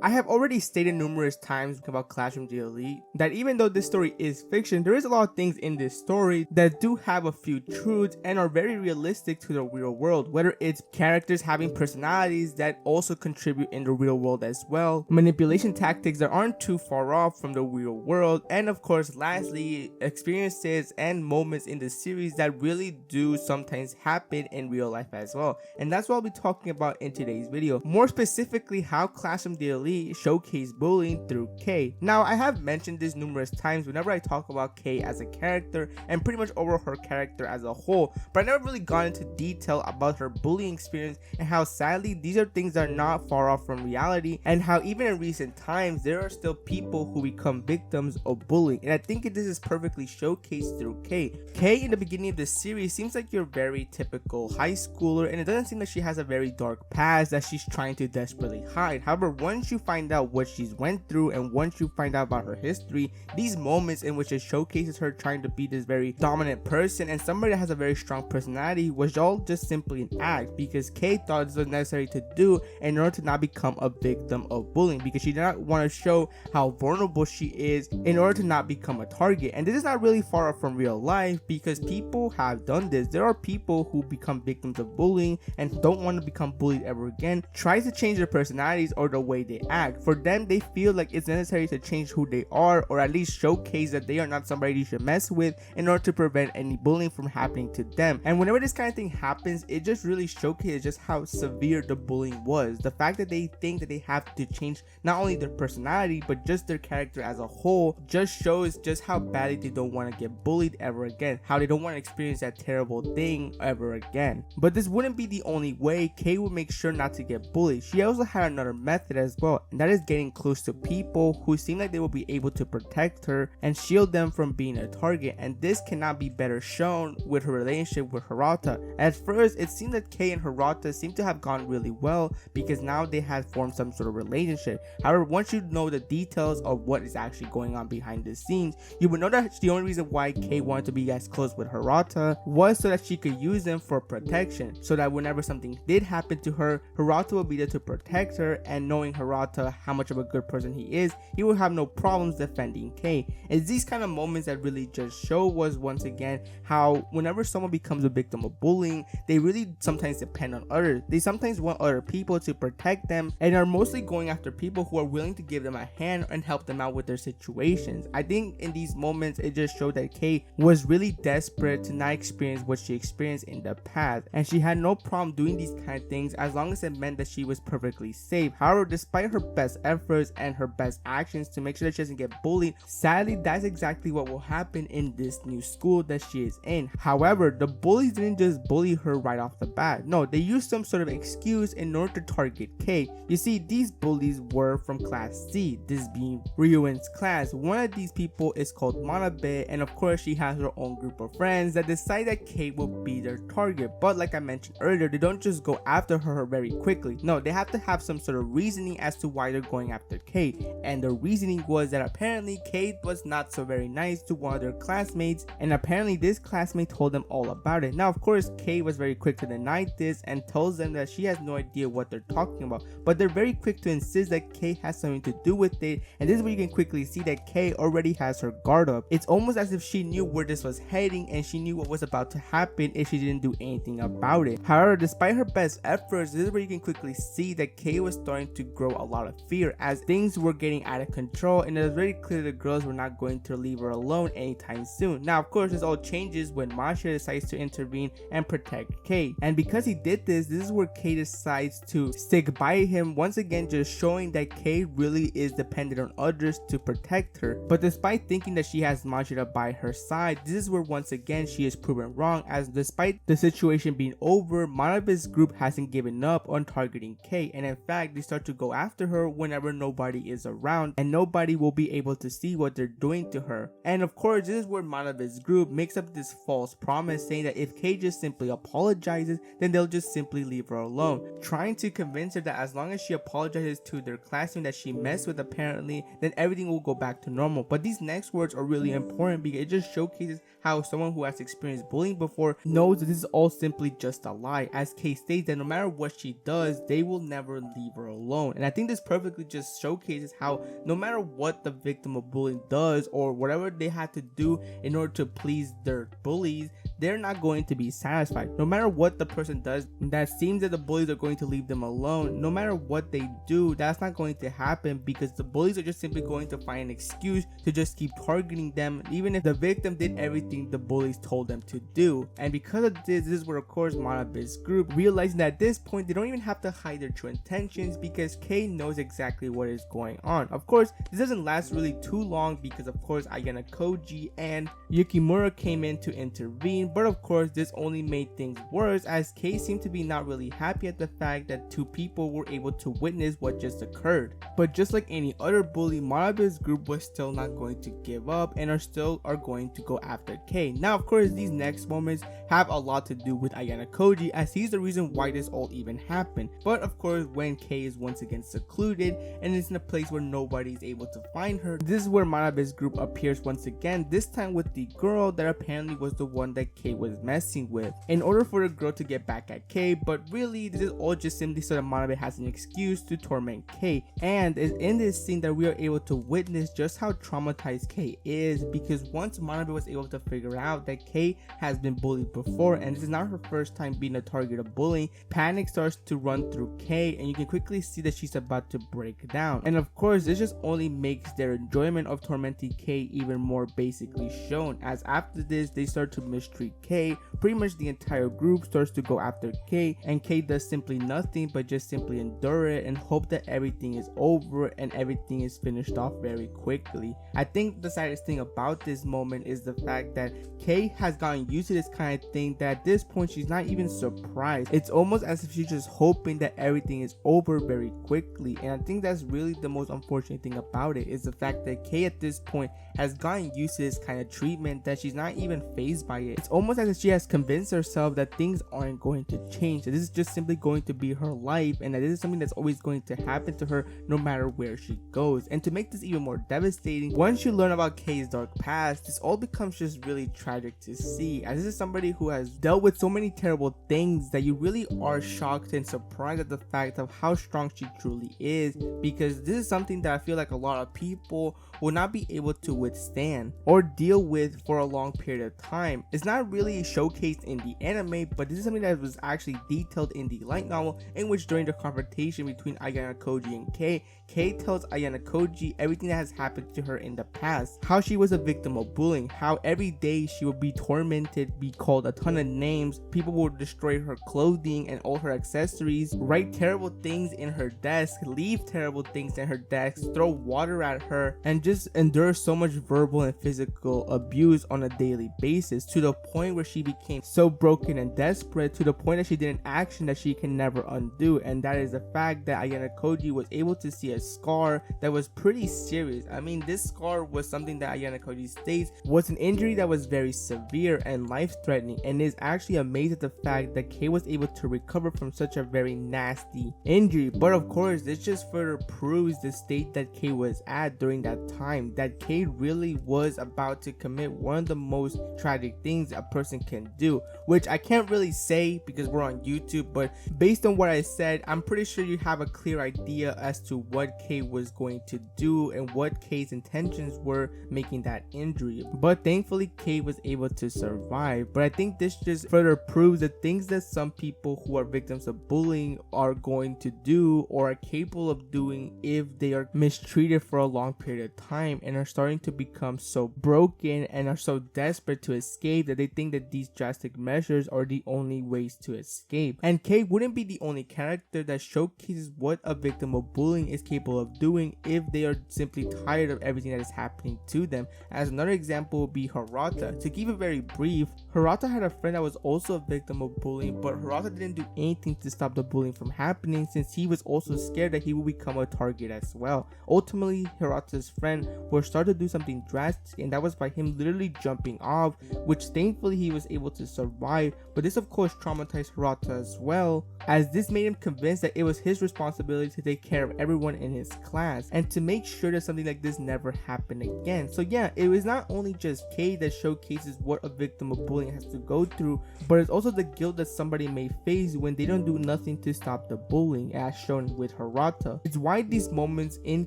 I have already stated numerous times about Classroom the Elite that even though this story is fiction, there is a lot of things in this story that do have a few truths and are very realistic to the real world, whether it's characters having personalities that also contribute in the real world as well, manipulation tactics that aren't too far off from the real world, and of course lastly, experiences and moments in the series that really do sometimes happen in real life as well. And that's what I'll be talking about in today's video, more specifically how Classroom the Elite showcase bullying through Kay. Now, I have mentioned this numerous times whenever I talk about Kay as a character and pretty much over her character as a whole, but I never really got into detail about her bullying experience and how sadly these are things that are not far off from reality, and how even in recent times there are still people who become victims of bullying. And I think this is perfectly showcased through Kay. Kay in the beginning of the series seems like your very typical high schooler, and it doesn't seem like she has a very dark past that she's trying to desperately hide. However, once you find out what she's went through and once you find out about her history, these moments in which it showcases her trying to be this very dominant person and somebody that has a very strong personality was all just simply an act, because Kay thought this was necessary to do in order to not become a victim of bullying, because she did not want to show how vulnerable she is in order to not become a target. And this is not really far off from real life, because people have done this. There are people who become victims of bullying and don't want to become bullied ever again, try to change their personalities or the way they act. For them, they feel like it's necessary to change who they are, or at least showcase that they are not somebody you should mess with in order to prevent any bullying from happening to them. And whenever this kind of thing happens, it just really showcases just how severe the bullying was. The fact that they think that they have to change not only their personality but just their character as a whole just shows just how badly they don't want to get bullied ever again, how they don't want to experience that terrible thing ever again. But this wouldn't be the only way Kay would make sure not to get bullied. She also had another method as well, and that is getting close to people who seem like they will be able to protect her and shield them from being a target. And this cannot be better shown with her relationship with Hirata. At first, it seemed that Kay and Hirata seemed to have gone really well because now they had formed some sort of relationship. However, once you know the details of what is actually going on behind the scenes, you would know that the only reason why Kay wanted to be as close with Hirata was so that she could use them for protection, so that whenever something did happen to her, Hirata would be there to protect her, and knowing Hirata how much of a good person he is, he will have no problems defending Kay. It's these kind of moments that really just show was once again how whenever someone becomes a victim of bullying, they really sometimes depend on others. They sometimes want other people to protect them and are mostly going after people who are willing to give them a hand and help them out with their situations. I think in these moments it just showed that Kay was really desperate to not experience what she experienced in the past, and she had no problem doing these kind of things as long as it meant that she was perfectly safe. However, despite her best efforts and her best actions to make sure that she doesn't get bullied, sadly that's exactly what will happen in this new school that she is in. However, the bullies didn't just bully her right off the bat. No, they used some sort of excuse in order to target Kay. You see, these bullies were from class C, this being Ryuen's class. One of these people is called Manabe, and of course she has her own group of friends that decide that Kay will be their target. But like I mentioned earlier, they don't just go after her very quickly. No, they have to have some sort of reasoning as to why they're going after Kay. And the reasoning was that apparently Kay was not so very nice to one of their classmates, and apparently this classmate told them all about it. Now of course Kay was very quick to deny this and tells them that she has no idea what they're talking about, but they're very quick to insist that Kay has something to do with it. And this is where you can quickly see that Kay already has her guard up. It's almost as if she knew where this was heading and she knew what was about to happen if she didn't do anything about it. However, despite her best efforts, this is where you can quickly see that Kay was starting to grow a lot of fear as things were getting out of control, and it was very clear the girls were not going to leave her alone anytime soon. Now of course this all changes when Masha decides to intervene and protect Kay, and because he did this is where Kay decides to stick by him, once again just showing that Kay really is dependent on others to protect her. But despite thinking that she has Masha by her side, this is where once again she is proven wrong, as despite the situation being over, Manabe's group hasn't given up on targeting Kay, and in fact they start to go after her whenever nobody is around and nobody will be able to see what they're doing to her. And of course this is where Manabe's group makes up this false promise saying that if Kay just simply apologizes, then they'll just simply leave her alone, trying to convince her that as long as she apologizes to their classmate that she messed with apparently, then everything will go back to normal. But these next words are really important because it just showcases how someone who has experienced bullying before knows that this is all simply just a lie, as Kay states that no matter what she does, they will never leave her alone. And I think think this perfectly just showcases how no matter what the victim of bullying does or whatever they had to do in order to please their bullies, they're not going to be satisfied. No matter what the person does that seems that the bullies are going to leave them alone, no matter what they do, that's not going to happen, because the bullies are just simply going to find an excuse to just keep targeting them, even if the victim did everything the bullies told them to do. And because of this is where of course Manabe's group, realizing that at this point they don't even have to hide their true intentions, because Kei knows exactly what is going on. Of course, this doesn't last really too long, because of course Ayana Koji and Yukimura came in to intervene, but of course this only made things worse, as Kei seemed to be not really happy at the fact that two people were able to witness what just occurred. But just like any other bully, Manabe's group was still not going to give up and are going to go after Kei. Now of course these next moments have a lot to do with Ayana Koji, as he's the reason why this all even happened. But of course when Kei is once again secluded and is in a place where nobody is able to find her, this is where Manabe's group appears once again, this time with the girl that apparently was the one that Kei was messing with, in order for the girl to get back at Kei. But really this is all just simply so that Manabe has an excuse to torment Kei. And it's in this scene that we are able to witness just how traumatized Kei is, because once Manabe was able to figure out that Kei has been bullied before and this is not her first time being a target of bullying, panic starts to run through Kei, and you can quickly see that she's about to break down. And of course this just only makes their enjoyment of tormenting Kei even more basically shown, as after this they start to mistreat Kei. Pretty much the entire group starts to go after Kei, and Kei does simply nothing but just simply endure it and hope that everything is over and everything is finished off very quickly. I think the saddest thing about this moment is the fact that Kei has gotten used to this kind of thing, that at this point she's not even surprised. It's almost as if she's just hoping that everything is over very quickly. And I think that's really the most unfortunate thing about it, is the fact that Kei at this point has gotten used to this kind of treatment, that she's not even fazed by it. It's almost as if she has convinced herself that things aren't going to change, that this is just simply going to be her life, and that this is something that's always going to happen to her no matter where she goes. And to make this even more devastating, once you learn about Kei's dark past, this all becomes just really tragic to see, as this is somebody who has dealt with so many terrible things that you really are shocked and surprised at the fact of how strong she truly is, because this is something that I feel like a lot of people will not be able to withstand or deal with for a long period of time. It's not really showcased in the anime, but this is something that was actually detailed in the light novel, in which during the confrontation between Ayana Koji and Kei, Kei tells Ayana Koji everything that has happened to her in the past, how she was a victim of bullying, how every day she would be tormented, be called a ton of names, people would destroy her clothing and all her accessories, write terrible things in her desk, leave terrible things in her desk, throw water at her, and just endure so much verbal and physical abuse on a daily basis, to the point where she became so broken and desperate, to the point that she did an action that she can never undo. And that is the fact that Ayana Koji was able to see a scar that was pretty serious. I mean, this scar was something that Ayana Koji states was an injury that was very severe and life-threatening, and is actually amazed at the fact that Kei was able to recover from such a very nasty injury. But of course this just further proves the state that Kei was at during that time, that Kei really was about to commit one of the most tragic things a person can do, which I can't really say because we're on YouTube, but based on what I said, I'm pretty sure you have a clear idea as to what Kei was going to do and what Kei's intentions were making that injury. But thankfully Kei was able to survive. But I think this just further proves the things that some people who are victims of bullying are going to do or are capable of doing if they are mistreated for a long period of time and are starting to become so broken and are so desperate to escape that they think that these drastic measures are the only ways to escape. And Kei wouldn't be the only character that showcases what a victim of bullying is capable of doing if they are simply tired of everything that is happening to them. As another example would be Hirata. To keep it very brief, Hirata had a friend that was also a victim of bullying, but Hirata didn't do anything to stop the bullying from happening, since he was also scared that he would become a target as well. Ultimately, Hirata's friend will start to do something drastic, and that was by him literally jumping off, which thankfully thankfully he was able to survive, but this of course traumatized Hirata as well, as this made him convinced that it was his responsibility to take care of everyone in his class and to make sure that something like this never happened again. So yeah, it was not only just Kei that showcases what a victim of bullying has to go through, but it's also the guilt that somebody may face when they don't do nothing to stop the bullying, as shown with Hirata. It's why these moments in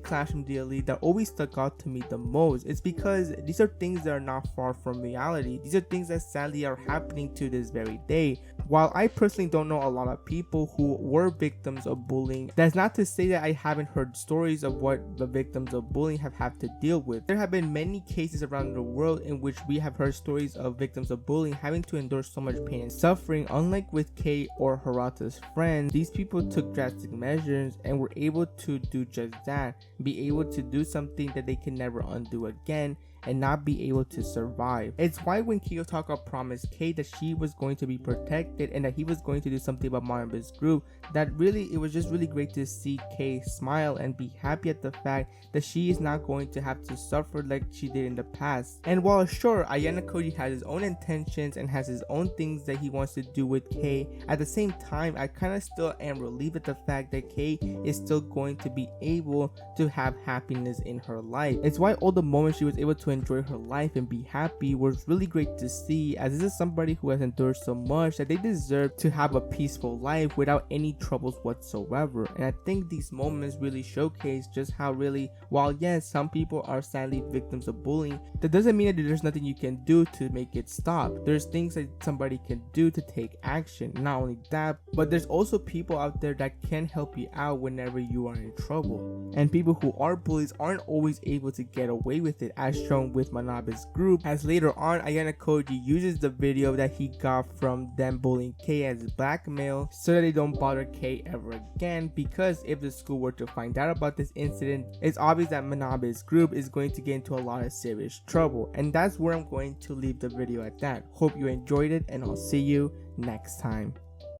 Classroom the Elite that always stuck out to me the most. It's because these are things that are not far from reality. These are things that sadly are happening to this very day. While I personally don't know a lot of people who were victims of bullying, that's not to say that I haven't heard stories of what the victims of bullying have had to deal with. There have been many cases around the world in which we have heard stories of victims of bullying having to endure so much pain and suffering. Unlike with Kei or Hirata's friends, these people took drastic measures and were able to do just that, be able to do something that they can never undo again and not be able to survive. It's why when Kiyotaka promised Kei that she was going to be protected and that he was going to do something about Manabe's group, that really, it was just really great to see Kei smile and be happy at the fact that she is not going to have to suffer like she did in the past. And while sure, Ayano Koji has his own intentions and has his own things that he wants to do with Kei, at the same time, I kind of still am relieved at the fact that Kei is still going to be able to have happiness in her life. It's why all the moments she was able to enjoy her life and be happy was really great to see, as this is somebody who has endured so much that they deserve to have a peaceful life without any troubles whatsoever. And I think these moments really showcase just how really, while yes, some people are sadly victims of bullying, that doesn't mean that there's nothing you can do to make it stop. There's things that somebody can do to take action. Not only that, but there's also people out there that can help you out whenever you are in trouble. And people who are bullies aren't always able to get away with it, as shown with Manabe's group, as later on Ayano Koji uses the video that he got from them bullying Kei as blackmail so that they don't bother Kei ever again, because if the school were to find out about this incident, it's obvious that Manabe's group is going to get into a lot of serious trouble. And that's where I'm going to leave the video at that. Hope you enjoyed it, and I'll see you next time.